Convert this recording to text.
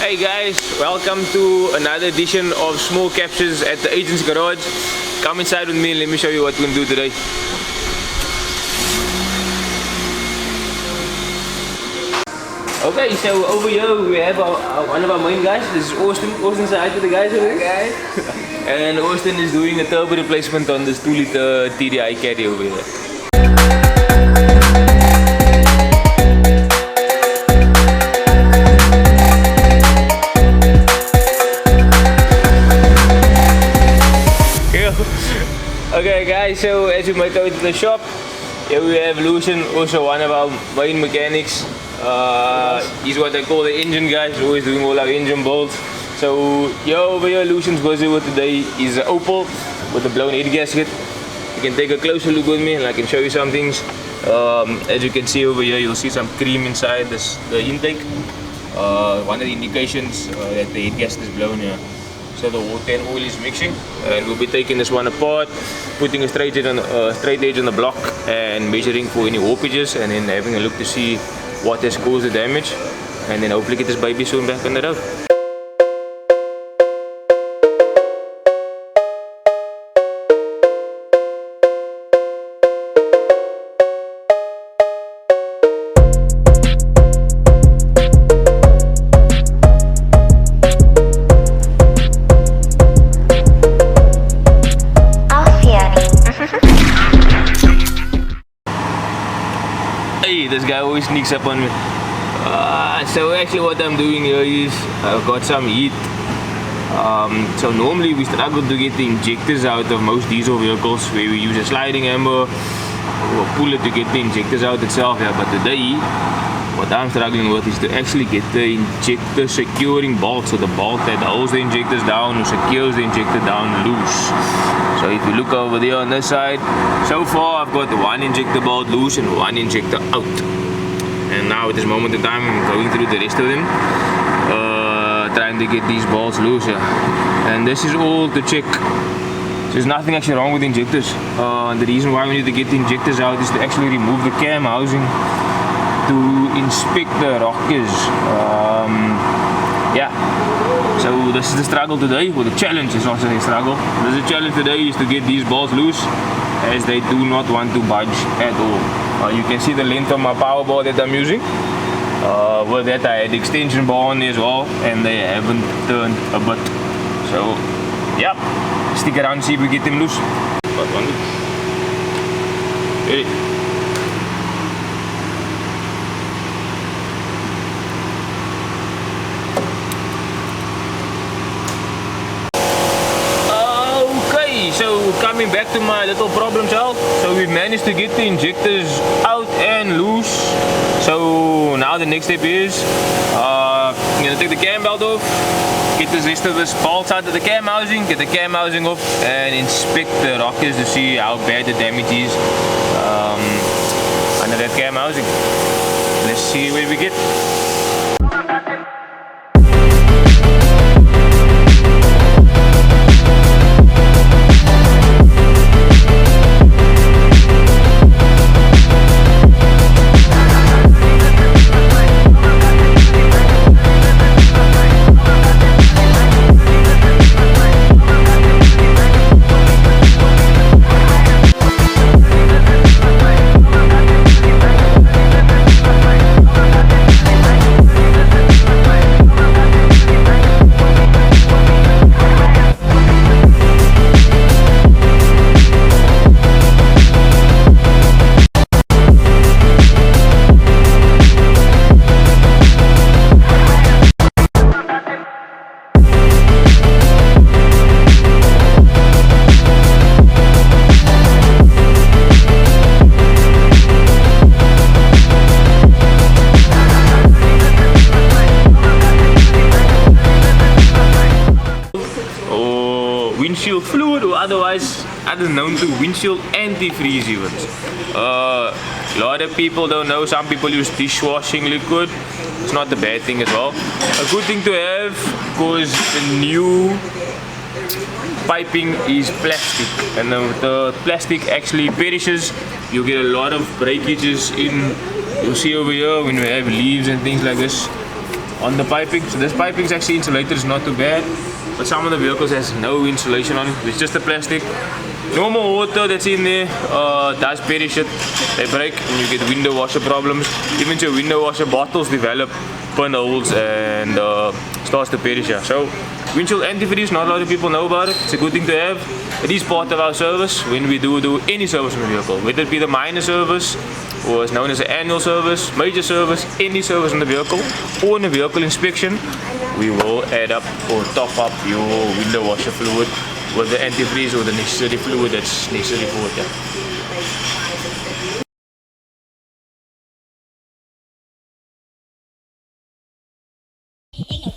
Hey guys, welcome to another edition of Small Captures at the agent's garage. Come inside with me and let me show you what we're going to do today. Okay, so over here we have one of our main guys. This is Austen. Austen, say hi to the guys over here. Guys. And Austen is doing a turbo replacement on this 2-liter TDI Caddy over here. Okay guys, so as you might go to the shop, here we have Lucian, also one of our main mechanics. He's what I call the engine guy. He's always doing all our engine builds. So over here Lucian's busy with today is an Opel with a blown head gasket. You can take a closer look with me and I can show you some things. As you can see over here, you'll see some cream inside the intake. One of the indications that the head gasket is blown here. So the water and oil is mixing, and we'll be taking this one apart, putting a straight edge on the block and measuring for any warpages, and then having a look to see what has caused the damage, and then hopefully get this baby soon back on the road. Hey, this guy always sneaks up on me. So actually what I'm doing here is I've got some heat. So normally we struggle to get the injectors out of most diesel vehicles, where we use a sliding hammer or pull it to get the injectors out itself. Yeah, but today what I'm struggling with is to actually get the injector securing bolt, so the bolt that holds the injectors down or secures the injector down loose. So if you look over there on this side, so far I've got one injector bolt loose and one injector out. And now at this moment in time I'm going through the rest of them, trying to get these bolts loose. And this is all to check. So there's nothing actually wrong with the injectors. The reason why we need to get the injectors out is to actually remove the cam housing to inspect the rockers. So this is the struggle today, or the challenge is not a struggle. The challenge today is to get these bolts loose, as they do not want to budge at all. You can see the length of my power bar that I'm using. With that I had the extension bar on there as well, and they haven't turned a bit. So yeah, stick around and see if we get them loose. Ready? So coming back to my little problem child, so we managed to get the injectors out and loose. So now the next step is I'm going to take the cam belt off, get the rest of this bolts out of the cam housing, get the cam housing off, and inspect the rockers to see how bad the damage is under that cam housing. Let's see where we get. Windshield fluid, or otherwise known to windshield antifreeze even. A lot of people don't know, some people use dishwashing liquid. It's not a bad thing as well. A good thing to have, because the new piping is plastic, and the plastic actually perishes. You get a lot of breakages in. You'll see over here when we have leaves and things like this. on the piping. So this piping is actually insulated, it's not too bad. But some of the vehicles has no insulation on it. It's just a plastic. Normal water that's in there does perish it. They break and you get window washer problems. Even your window washer bottles develop pinholes and starts to perish. So windshield antifreeze, not a lot of people know about it. It's a good thing to have. It is part of our service when we do any service on the vehicle, whether it be the minor service or it's known as an annual service, major service, any service on the vehicle or in a vehicle inspection. We will add up or top up your window washer fluid with the antifreeze or the necessary fluid that's necessary for it. Yeah.